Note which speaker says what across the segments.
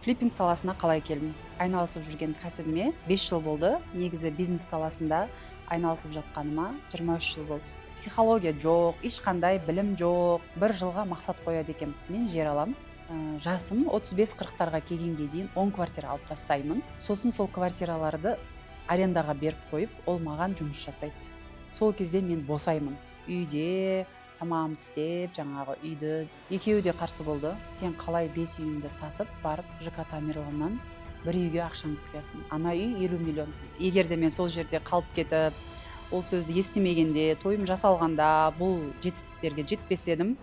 Speaker 1: Флиппинг саласына қалай келдім? Айналысып жүрген кәсібіме 5 жыл болды. Негізі бизнес саласында айналысып жатқаныма 23 жыл болды. Психология жоқ, ешқандай білім жоқ. Бір жылға мақсат қояды екем. Мен жер алам. Жасым 35-40-тарға келгенге дейін 10 квартира алып тастаймын. Сосын сол квартираларды арендаға беріп қойып, ол маған жұмыс жасайды. Сол кезде мен босаймын. Үйде тамағымды істеп, жаңағы үйді екеуі де қарсы болды. Сен қалай 5 үйіңді сатып барып ЖК Тамерланнан бір үйге ақшаңды құясың? Ана үй 50 миллион. Егер де мен сол жерде қалып кетіп, ол сөзді естімегенде, тойым жасалғанда бұл жетістіктерге жетпес едім.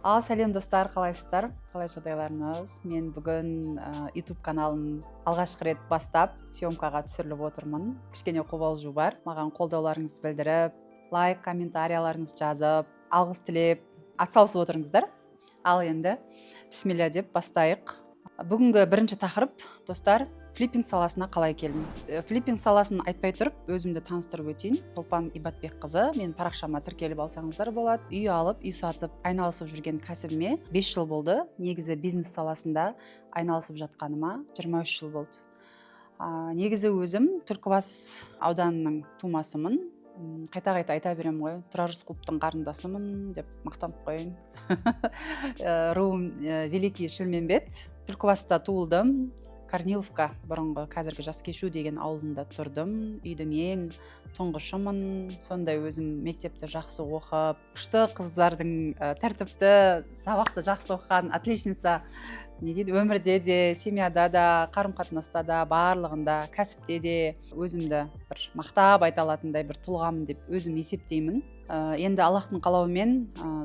Speaker 1: Сәлем достар, қалайсыздар? Қалай жағдайларыңыз? Мен бүгін YouTube каналын алғашқы рет бастап, съемкаға түсіріліп отырмын. Кішкене қобалжу бар. Маған қолдауларыңызды білдіріп, лайк, комментарияларыңызды жазып, алғыс тілеп, атсалысып отырыңыздар. Ал енді бісмилля деп бастайық. Бүгінгі бірінші тақырып, достар, флиппинг саласына қалай келдім? Флиппинг саласын айтпай тұрып, өзімді таныстырып өтейін. Шолпан Ибатбекқызы, мен парақшама тіркеліп алсаңыздар болады. Үй алып, үй сатып, айналысып жүрген кәсібіме 5 жыл болды. Негізі бизнес саласында айналысып жатқаныма 23 жыл болды. Негізі өзім Түлкібас ауданының тумасымын. Қайта-қайта айта берем ғой, Тұрар Рысқұловтың қарындасымын деп мақтанып қояйын. Руым Великий Шілмембет. Түлкібаста туылдым. Корниловка, бұрынғы қазіргі жас кешу деген ауылында тұрдым. Үйдің ең тұңғышымын. Сондай өзім мектепті жақсы оқып, күшті қыздардың тәртіпті, сабақты жақсы оқыған отличница, не дейді, өмірде де, семьяда да, қарым-қатынаста да, барлығында, кәсіпте де өзімді бір мақтап айта алатындай бір тұлғамын деп өзім есептеймін. Енді Аллахтың қалауымен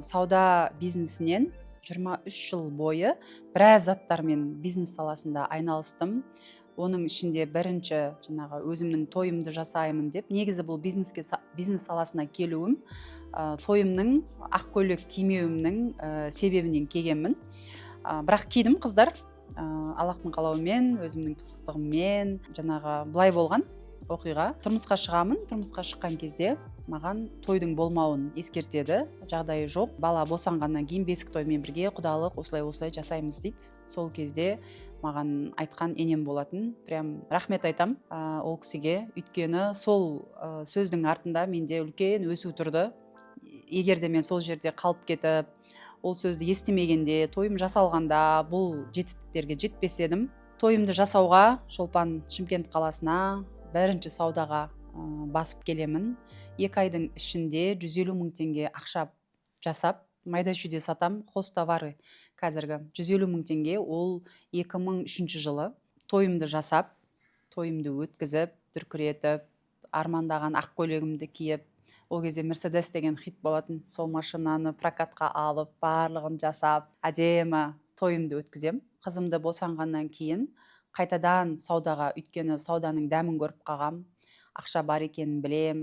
Speaker 1: сауда бизнесінен 23 жыл бойы біраз заттармен бизнес саласында айналыстым. Оның ішінде бірінші жаңағы өзімнің тойымды жасаймын деп, негізі бұл бизнес саласына келуім тойымның ақ көйлек кимеуімнің себебінен келгенмін. Бірақ кидім, қыздар, Аллахтың қалауымен, өзімнің пысықтығыммен. Жаңағы былай болған оқиға. Тұрмысқа шығамын. Тұрмысқа шыққан кезде маған тойдың болмауын ескертеді. Жағдайы жоқ. Бала босанғаннан кейін бесік тоймен бірге құдалық осылай жасаймыз дейді. Сол кезде маған айтқан енем болатын. Прям рахмет айтам ол кісіге. Өйткені сол сөздің артында менде үлкен өсу тұрды. Егер де мен сол жерде қалып кетіп, ол сөзді естімегенде, тойым жасалғанда бұл жетістіктерге жетпес едім. Тойымды жасауға Шолпан Шымкент қаласына бірінші саудаға басып келемін. 2 айдың ішінде 150 мың теңге ақша жасап, майда шүйде сатам, хостовары қазіргі 150 мың теңге, ол 2003 жылы тойымды жасап, тойымды өткізіп, дүркіретіп, армандаған ақ көйлегімді киіп, ол кезде Мерседес деген хит болатын, сол машинаны прокатқа алып, барлығын жасап, әдемі тойымды өткізем. Қызымды босанғаннан кейін қайтадан саудаға, өйткені сауданың дәмін көріп қалғам, ақша бар екенін білем,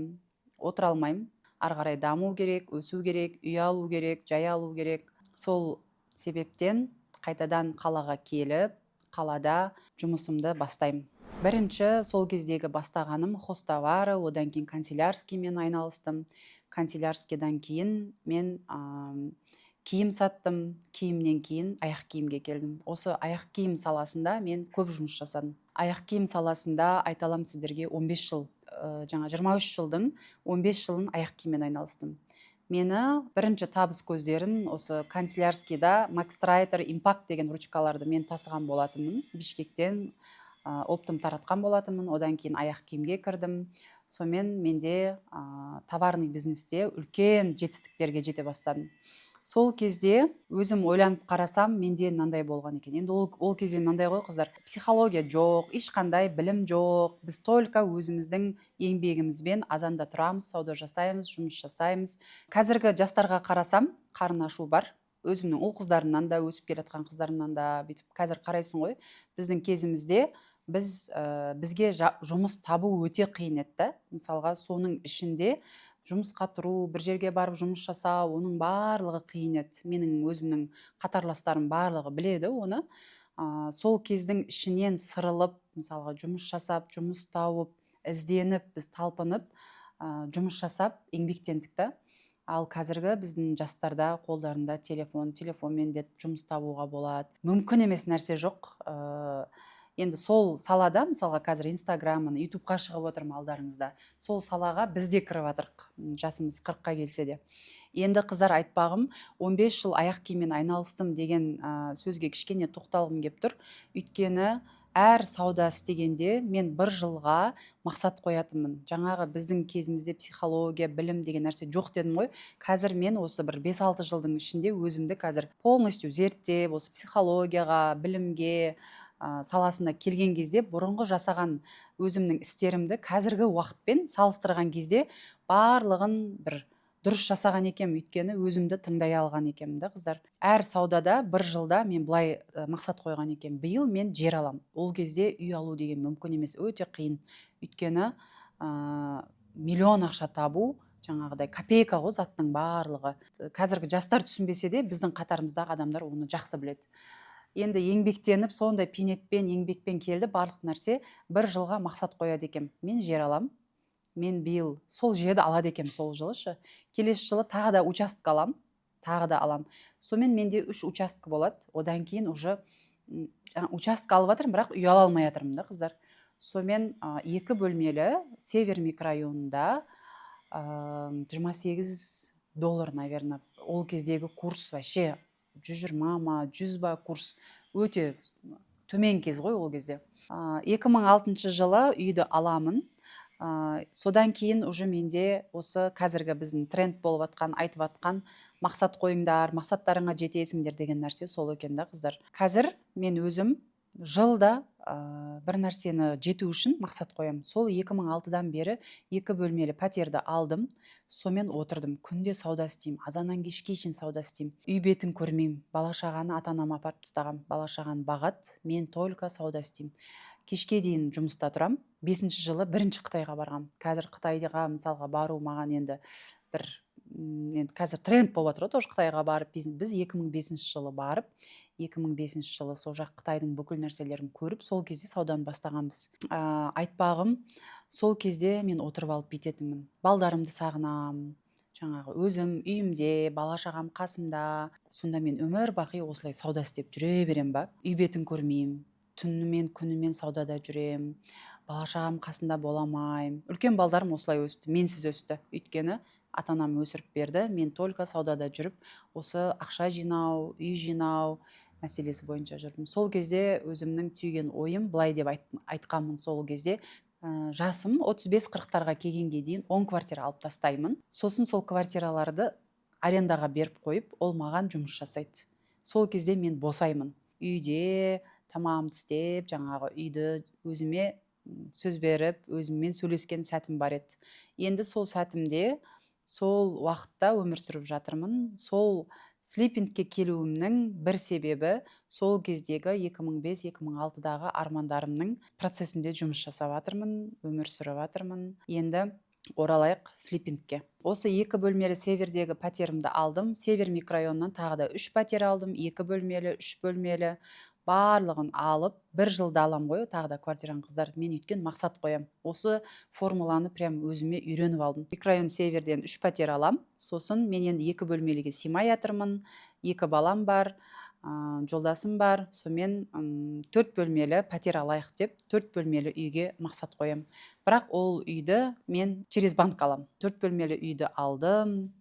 Speaker 1: отыра алмаймын. Ары қарай даму керек, өсу керек, үй алу керек, жай алу керек. Сол себептен қайтадан қалаға келіп, қалада жұмысымды бастаймын. Бірінші сол кездегі бастағаным хостовары, одан кейін канцелярскиймен айналыстым. Канцелярскийдан кейін мен киім саттым, киімнен кейін аяқ киімге келдім. Осы аяқ киім саласында мен көп жұмыс жасадым. Аяқ киім саласында айталам сіздерге 15 жыл, жаңа 23 жылдың 15 жылын аяқ киіммен айналыстым. Мені бірінші табыс көздерін осы канцелярскийда Max Rider Impact деген ручкаларды мен тасыған болатынмын. Бішкектен оптым таратқан болатынмын. Одан кейін аяқ киімге кірдім. Сонымен менде товарный бизнесте үлкен жетістіктерге жете бастадым. Сол кезде өзім ойланып қарасам, менде мынандай болған екен. Енді ол кезде мынандай ғой, қыздар, психология жоқ, ешқандай білім жоқ. Біз только өзіміздің еңбегімізбен азанда тұрамыз, сауда жасаймыз, жұмыс жасаймыз. Қазіргі жастарға қарасам, қарын ашу бар. Өзімнің ұл қыздарымнан да, өсіп келе жатқан қыздарымнан да, бүйтіп қазір қарайсың ғой, біздің кезімізде бізге жұмыс табу өте қиын еді. Мысалға, соның ішінде жұмысқа тұру, бір жерге барып жұмыс жасау, оның барлығы қиын еді. Менің өзімнің қатарластарым барлығы біледі оны. Сол кездің ішінен сырылып, мысалға, жұмыс жасап, жұмыс тауып, ізденіп, біз талпынып, жұмыс жасап, еңбектендік та. ал қазіргі біздің жастарда қолдарында телефонмен де жұмыс табуға болады. Мүмкін емес нәрсе жоқ. Енді сол салада, мысалға қазір инстаграмын, ютубқа шығып отырмын алдарыңызда, сол салаға біз де кіріп жатырық, жасымыз 40-қа келсе де. Енді қыздар, айтпағым, 15 жыл аяқ киіммен айналыстым деген сөзге кішкене тоқталғым келіп тұр. Өйткені әр сауда істегенде мен бір жылға мақсат қоятынмын. Жаңағы біздің кезімізде психология, білім деген нәрсе жоқ дедім ғой. Қазір мен осы бір 5-6 жылдың ішінде өзімді қазір полностью зерттеп, осы психологияға, білімге саласына келген кезде бұрынғы жасаған өзімнің істерімді қазіргі уақытпен салыстырған кезде барлығын бір дұрыс жасаған екенмін, өйткені өзімді тыңдай алған екенмін да, қыздар. Әр саудада бір жылда мен былай мақсат қойған екенмін: биыл мен жер алам. Ол кезде үй алу деген мүмкін емес, өте қиын. Өйткені миллион ақша табу жаңағыдай копейка ғой заттың барлығы. Қазіргі жастар түсінбесе де біздің қатарымыздағы адамдар оны жақсы біледі. Енді еңбектеніп, сондай пенетпен, еңбекпен келді барлық нәрсе. Бір жылға мақсат қояды екем: мен жер алам. Мен биыл сол жерді алады екем сол жылышы. Келесі жылы тағы да участок алам, тағы да алам. Сонымен менде 3 участок болады. Одан кейін уже участок алып жатырмын, бірақ үй ала алмай жатырмын да, қыздар. Сонымен 2 бөлмелі Север микрорайонында $28, наверное. Ол кездегі курс вообще 120 ма, 100 ба курс, өте төмен кез ғой ол кезде. 2006 жылы үйді аламын. Содан кейін уже менде осы қазіргі біздің тренд болып атқан, айтып атқан мақсат қойыңдар, мақсаттарыңа жетесіңдер деген нәрсе сол екен да, қыздар. Қазір мен өзім жылда бір нәрсені жету үшін мақсат қоям. Сол 2006-дан бері 2 бөлмелі пәтерді алдым. Сонымен отырдым. Күнде сауда істеймін. Азаннан кешке шейін сауда істеймін. Үй бетін көрмеймін. Бала-шағаны ата-анама апарып тастағам. Бала-шағаны бағады. Мен только сауда істеймін. Кешке дейін жұмыста тұрам. 5-ші жылы 1-ші Қытайға барғам. Қазір Қытайға мысалға бару маған енді бір қазір тренд болып жатыр ғой, тоже Қытайға барып. Біз 2005 жылы барып, 2005 жылы сол жақ Қытайдың бүкіл нәрселерін көріп, сол кезде сауданы бастағанбыз. Айтпағым, сол кезде мен отырып алып бүйтетінмін. Балдарымды сағынам, жаңағы өзім үйімде, бала-шағам қасымда. Сонда мен өмір бақи осылай сауда істеп жүре берем ба? Үй бетін көрмеймін. Түнімен күнімен саудада жүрем. Бала-шағам қасында боламайм. Үлкен балдарым осылай өсті, менсіз өсті. Өйткені ата-анам өсіріп берді. Мен только саудада жүріп, осы ақша жинау, үй жинау мәселесі бойынша жүрдім. Сол кезде өзімнің түйген ойым былай деп айтқанмын. Сол кезде жасым 35-40-тарға келгенге дейін 10 квартира алып тастаймын. Сосын сол квартираларды арендаға беріп қойып, ол маған жұмыс жасайды. Сол кезде мен босаймын. Үйде тамағымды істеп, жаңағы үйді өзіме сөз беріп, өзіммен сөйлескен сәтім бар еді. Енді сол сәтімде, сол уақытта өмір сүріп жатырмын. Сол флиппингке келуімнің бір себебі сол кездегі 2005-2006-дағы армандарымның процесінде жұмыс жасап жатырмын, өмір сүріп жатырмын. Енді оралайық флиппингке. Осы 2 бөлмелі Севердегі пәтерімді алдым. Север микрорайонынан тағы да 3 пәтер алдым. 2 бөлмелі, 3 бөлмелі. Барлығын алып, бір жылда алам ғой, тағы да квартираны, қыздар. Мен өйткен мақсат қоям. Осы формуланы прям өзіме үйреніп алдым. Микрорайон Северден 3 пәтер алам. Сосын мен енді 2 бөлмеліге сыймай жатырмын. 2 балам бар, жолдасым бар. Сонымен 4 бөлмелі пәтер алайық деп 4 бөлмелі үйге мақсат қоям. Бірақ ол үйді мен через банк алам. 4 бөлмелі үйді алдым.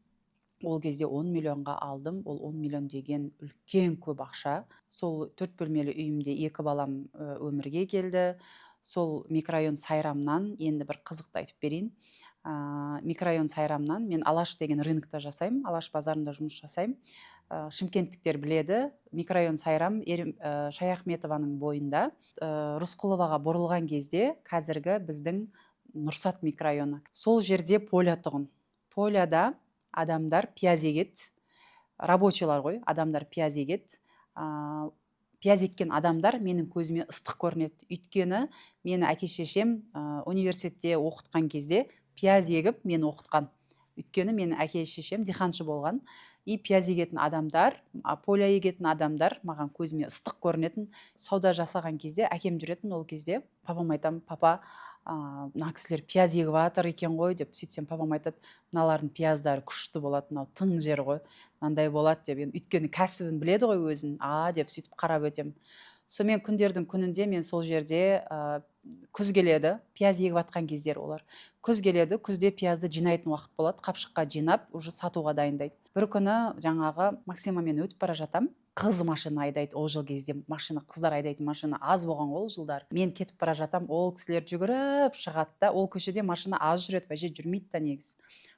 Speaker 1: Ол кезде 10 миллионға алдым. Ол 10 миллион деген үлкен көп ақша. Сол 4 бөлмелі үйімде 2 балам өмірге келді. Сол микрорайон Сайрамнан енді бір қызықты айтып берейін. Микрорайон Сайрамнан мен Алаш деген рынокта жасаймын. Алаш базарында жұмыс жасаймын. Шымкенттіктер біледі. Микрорайон Сайрам Шаяхметованың бойында. Рысқұловаға бұрылған кезде қазіргі біздің Нұрсат микрорайоны. Сол жерде поля тұғын. Поляда адамдар пияз егеді. Рабочийлар ғой, адамдар пияз егеді. Пияз еккен адамдар менің көзіме ыстық көрінеді. Өйткені мені әке-шешем университетте оқытқан кезде пияз егіп мен оқытқан. Өйткені менің әке-шешем диханшы болған. И пияз егетін адамдар, поля егетін адамдар маған көзіме ыстық көрінетін. Сауда жасаған кезде әкем жүретін ол кезде. Папам айтам: папа, мына кісілер пияз егіп жатыр екен ғой деп сөйтсем папам айтады, мыналардың пияздары күшті болады, мынау тың жер ғой, мынандай болады деп. Енді өйткені кәсібін біледі ғой өзін, деп сөйтіп қарап өтем. Сонымен күндердің күнінде мен сол жерде күз келеді, пияз егіп жатқан кездер олар. Күз келеді, күзде пиязды жинайтын уақыт болады, қапшыққа жинап уже сатуға дайындайды. Бір күні жаңағы Максимамен өтіп бара жатам, қыз машина айдайды. Ол жыл кезде машина, қыздар айдайтын машина аз болған ғой ол жылдар. Мен кетіп бара жатам, ол кісілер жүгіріп шығады да, ол көшеде машина аз жүреді, вообще жүрмейді да негізі.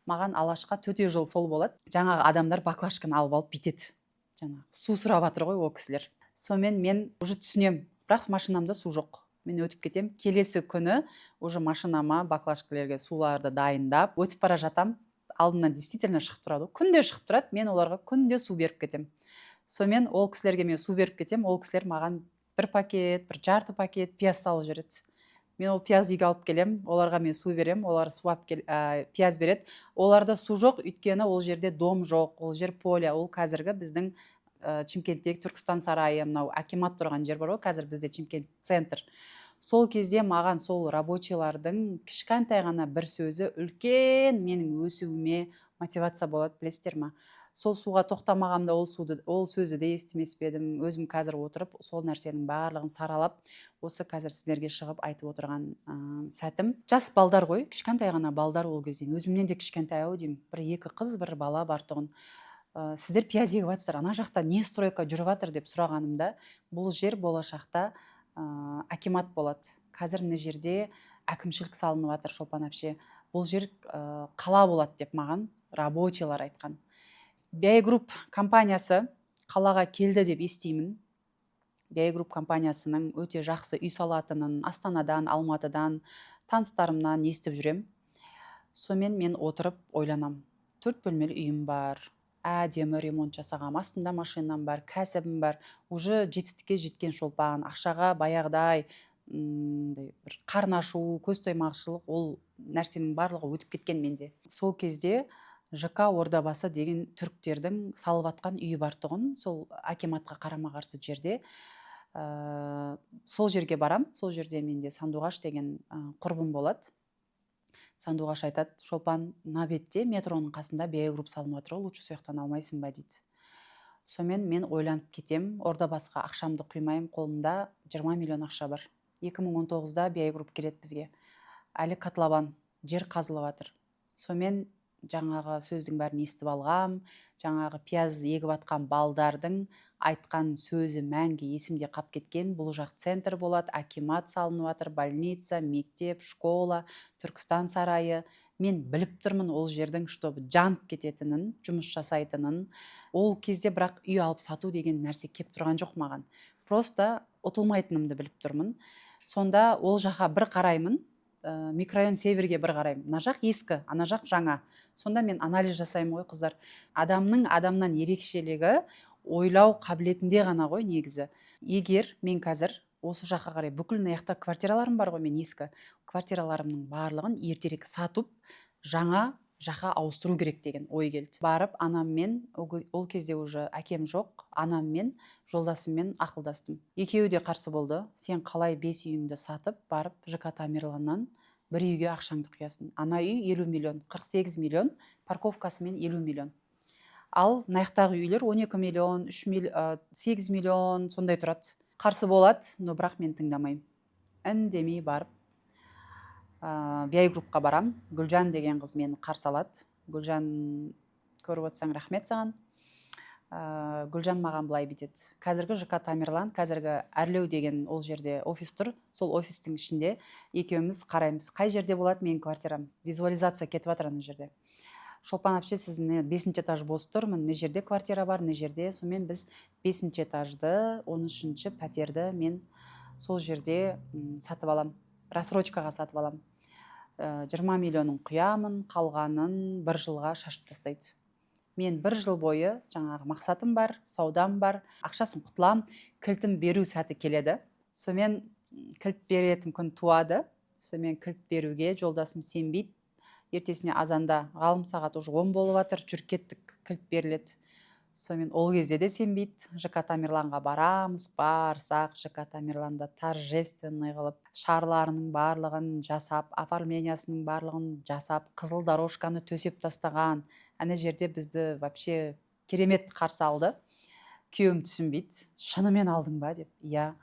Speaker 1: Маған алашқа төте жол сол болады. Жаңағы адамдар баклажканы алып алып бүйтеді. Жаңағы су сұрап жатыр ғой ол кісілер. Сонымен мен уже түсінем, бірақ машинамда су жоқ. Мен өтіп кетем. Келесі күні уже машинама баклажкалерге суларды дайындап өтіп бара жатам. Алдымнан действительно шығып тұрады. Күнде шығып тұрады. Мен оларға күнде су беріп кетем. Сонымен ол кісілерге мен су беріп кетем. Ол кісілер маған бір пакет, бір жарты пакет пияз салып жүреді. Мен ол пиязды үйге алып келем, оларға мен су берем, олар пияз береді. Оларда су жоқ, өйткені ол жерде дом жоқ, ол жер поле, ол қазіргі біздің Чимкенттегі Түркістан сарайы, мынау акимат тұрған жер бар ғой, қазір бізде Чимкент центр. Сол кезде маған сол рабочийлардың кішкентай ғана бір сөзі үлкен менің өсуіме мотивация болады, білесіздер ма? Сол суға тоқтамағамда ол сөзді де естімес едім. Өзім қазір отырып сол нәрсенің барлығын саралап, осы қазір сіздерге шығып айтып отырған сәтім. Жас балдар ғой, кішкентай ғана балдар ол кезде. Өзімнен де кішкентай ау деймін. Бір екі қыз, бір бала бар тұғын. Сіздер пияз егіп жатсыздар, ана жақта не стройка жүріп жатыр деп сұрағанымда, бұл жер болашақта акимат болады. Қазір мына жерде әкімшілік салынып жатыр, Шолпан әпше. Бұл жер қала болады деп маған рабочийлар айтқан. BI Group компаниясы қалаға келді деп естимін. BI Group компаниясының өте жақсы үй салатынын Астанадан, Алматыдан, таныстарымнан естіп жүрем. Сонымен мен отырып ойланам. 4 бөлмелі үйім бар, әдемі ремонт жасағам, астында машинам бар, кәсібім бар, уже жетістікке жеткен Шолпан, ақшаға баяғыдай бір қарын ашу, көз тоймақшылық, ол нәрсенің барлығы өтіп кеткен менде. Сол кезде ЖК Ордабасы деген түріктердің салып атқан үйі бар тұғын, сол акиматқа қарама қарсы жерде. Сол жерге барам, сол жерде менде Сандуғаш деген құрбым болады. Сандуғаш айтады, Шолпан, мына бетте метроның қасында BI Group салынып жатыр, лучше сояқтан алмайсың ба дейді. Сонымен мен ойланып кетем, Ордабасыға ақшамды құймайым, қолымда 20 миллион ақша бар. 2019-да BI Group келеді бізге. Әлі котлован, жер қазылып жатыр. Сонымен жаңағы сөздің бәрін естіп алғам, жаңағы пияз егіп атқан балдардың айтқан сөзі мәңгі есімде қап кеткен. Бұл жақ центр болады, акимат салынып жатыр, больница, мектеп, школа, Түркістан сарайы. Мен біліп тұрмын ол жердің чтобы жанып кететінін, жұмыс жасайтынын. Ол кезде бірақ үй алып сату деген нәрсе кеп тұрған жоқ маған. Просто ұтылмайтынымды біліп тұрмын. Сонда ол жаққа бір қараймын, микрорайон Северге бір қараймын. Ана жақ ескі, ана жақ жаңа. Сонда мен анализ жасаймын ғой, қыздар. Адамның адамнан ерекшелігі ойлау қабілетінде ғана ғой негізі. Егер мен қазір осы жаққа қарай бүкіл аяқта квартираларым бар ғой, мен ескі квартираларымның барлығын ертерек сатып, жаңа жаққа ауыстыру керек деген ой келді. Барып анаммен, ол кезде уже әкем жоқ, анаммен, жолдасыммен ақылдастым. Екеуі де қарсы болды. Сен қалай 5 үйіңді сатып, барып ЖК Тамерланнан бір үйге ақшаңды құясың. Ана үй 50 миллион, 48 миллион, парковкасымен 50 миллион. Ал наяқтағы үйлер 12 миллион, 8 миллион сондай тұрады. Қарсы болады, но бірақ мен тыңдамаймын. Үндемей барып BI Groupқа барам. Гүлжан деген қыз мені қарсы алады. Гүлжан, көріп отырсаң рахмет саған. Гүлжан маған былай бетеді. Қазіргі ЖК Тамерлан, қазіргі Әрлеу деген ол жерде офис тұр. Сол офистің ішінде екеуміз қараймыз. Қай жерде болады менің квартирам? Визуализация кетіп жатыр ана жерде. Шолпан әпше, сіздің 5-ші этаж бос тұр, мына жерде квартира бар, мына жерде. Сонымен біз 5-ші этажды, 13-ші пәтерді мен сол жерде сатып алам. Рассрочкаға сатып алам. 20 миллионын құямын, қалғанын бір жылға шашып тастайды. Мен бір жыл бойы жаңағы мақсатым бар, саудам бар, ақшасын құтылам, кілтім беру сәті келеді. Сонымен кілт беретін күн туады. Сонымен кілт беруге жолдасым сенбейді. Ертесіне азанда ғалым сағат уже 10 болып жатыр, жүр кеттік, кілт беріледі. сонымен ол кезде де сенбейді. ЖК Тамерланға барамыз, барсақ ЖК Тамерланда торжественный қылып шарларының барлығын жасап, оформлениясының барлығын жасап, қызыл дорожканы төсеп тастаған. Ана жерде бізді вообще керемет қарсы алды. Күйеуім түсінбейді, шынымен алдың ба деп. Иә.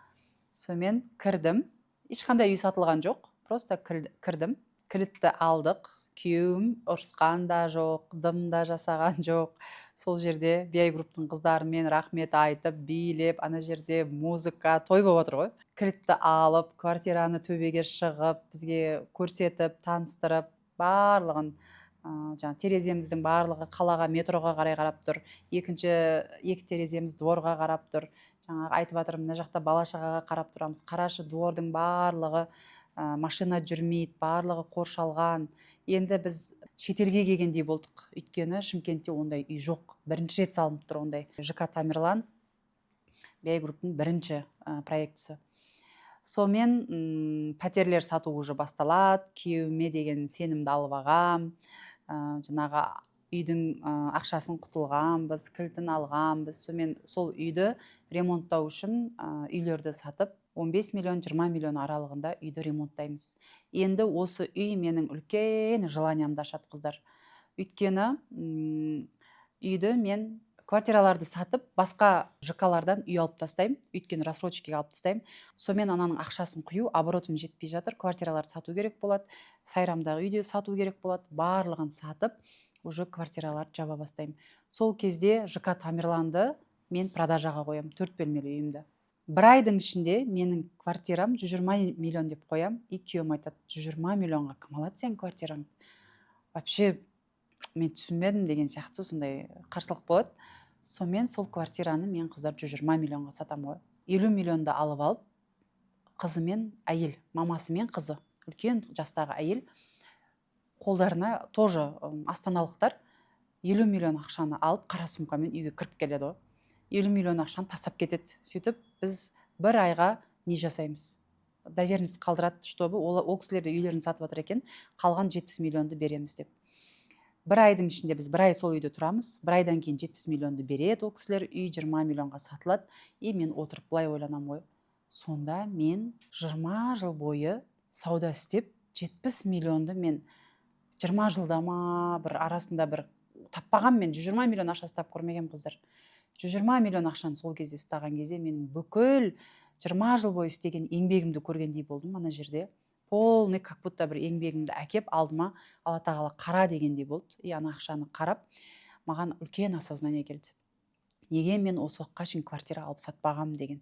Speaker 1: Сонымен кірдім, ешқандай үй сатылған жоқ, просто кірдім, кілтті алдық. Күйеуім ұрысқан да жоқ, дым да жасаған жоқ. Сол жерде BI групптың қыздарымен рахмет айтып, билеп, ана жерде музыка, той болып отыр ғой. Кілтті алып, квартираны төбеге шығып, бізге көрсетіп, таныстырып, барлығын жаңа тереземіздің барлығы қалаға, метроға қарай қарап тұр. Екі тереземіз дворға қарап тұр. Жаңағы айтып жатырмын, мына жақта бала шағаға қарап тұрамыз. Қарашы, двордың барлығы машина жүрмейді, барлығы қоршалған. Енді біз шетелге келгендей болдық, өйткені Шымкентте ондай үй жоқ. Бірінші рет салынып тұр ондай. ЖК Тамерлан BI групптың бірінші проектісі. Сонымен пәтерлер сату уже басталады. Күйеуіме деген сенімді алып ағам. Жаңағы үйдің ақшасын құтылғанбыз, кілтін алғанбыз. Сонымен сол үйді ремонттау үшін үйлерді сатып 15 миллион 20 миллион аралығында үйді ремонттаймыз. Енді осы үй менің үлкен желаниямды ашады, қыздар. Өйткені үйді мен квартираларды сатып, басқа ЖК-лардан үй алып тастаймын, өйткені рассрочкаға алып тастаймын. Сонымен ананың ақшасын құю, оборотым жетпей жатыр, квартираларды сату керек болады, Сайрамдағы үйде сату керек болады, барлығын сатып, уже квартираларды жаба бастаймын. Сол кезде ЖК Тамерланды мен продажаға қоям, 4 бөлмелі үйімді. Бір айдың ішінде менің квартирам 120 миллион деп қоям, и күйеуім айтады, 120 миллионға кім алады сен квартираңды? Вообще мен түсінбедім деген сияқты сондай қарсылық болады. Сонымен сол квартираны мен қыздар 120 миллионға сатам ғой. 50 миллионды алып алып, қызы мен әйел, мамасы мен қызы, үлкен жастағы әйел, қолдарына тоже астаналықтар 50 миллион ақшаны алып, қара сумкамен үйге кіріп келеді ғой. 50 миллион ақшаны тастап кетеді. Сөйтіп біз бір айға не жасаймыз? Доверенность қалдырады, чтобы ол кісілер де үйлерін сатып жатыр екен, қалған 70 миллионды береміз деп. Бір айдың ішінде біз бір ай сол үйде тұрамыз, бір айдан кейін 70 миллионды береді ол кісілер, үй 20 миллионға сатылады. И мен отырып былай ойланам ғой, сонда мен 20 жыл бойы сауда істеп 70 миллионды мен 20 жылда ма бір арасында бір таппаған, мен 120 миллион ақша ұстап көрмеген, қыздар. 120 миллион ақшаны сол кезде ұстаған кезде мен бүкіл 20 жыл бойы істеген еңбегімді көргендей болдым ана жерде. Полный как будто бір еңбегімді әкеп алдыма, Алла тағала қара дегендей болды. И ана ақшаны қарап, маған үлкен осознание келді. Неге мен осы уақытқа шейін квартира алып сатпағам деген.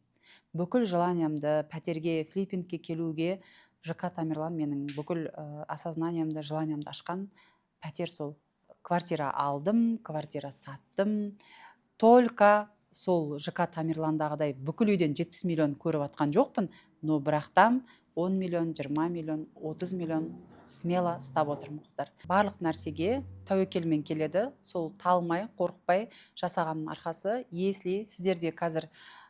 Speaker 1: Бүкіл желаниямды пәтерге, флиппингке келуге ЖК Тамерлан менің бүкіл осознаниямды, желаниямды ашқан пәтер сол. Квартира алдым, квартира саттым. Только сол ЖК Тамерландағыдай бүкіл үйден 70 миллион көріп атқан жоқпын, но бірақтам 10 миллион, 20 миллион, 30 миллион смело ұстап отырмын, қыздар. Барлық нәрсеге тәуекелмен келеді, сол талмай, қорықпай жасағанның арқасы. Если сіздерде қазір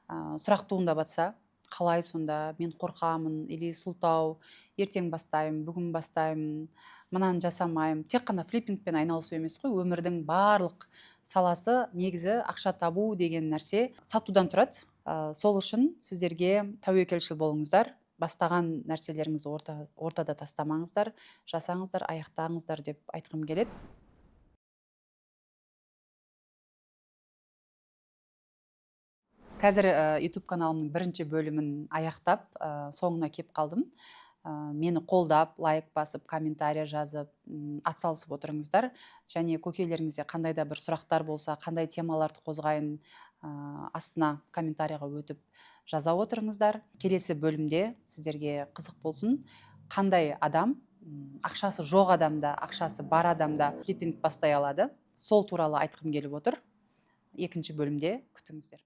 Speaker 1: сұрақ туындап жатса, қалай сонда мен қорқамын, или сылтау, ертең бастаймын, бүгін бастаймын, мынаны жасамаймын. Тек қана флиппингпен айналысу емес қой, өмірдің барлық саласы негізі ақша табу деген нәрсе сатудан тұрады. Сол үшін сіздерге тәуекелшіл болыңыздар. Бастаған нәрселеріңізді ортада тастамаңыздар, жасаңыздар, аяқтаңыздар деп айтқым келеді. Қазір YouTube каналымның бірінші бөлімін аяқтап, соңына кеп қалдым. Мені қолдап, лайк басып, комментария жазып, атсалысып отырыңыздар. Және көкелеріңізде қандай да бір сұрақтар болса, қандай темаларды қозғайын, астына комментарияға өтіп жаза отырыңыздар. Келесі бөлімде сіздерге қызық болсын. Қандай адам, ақшасы жоқ адамда, ақшасы бар адамда флиппинг бастай алады. Сол туралы айтқым келіп отыр. Екінші бөлімде күтіңіздер.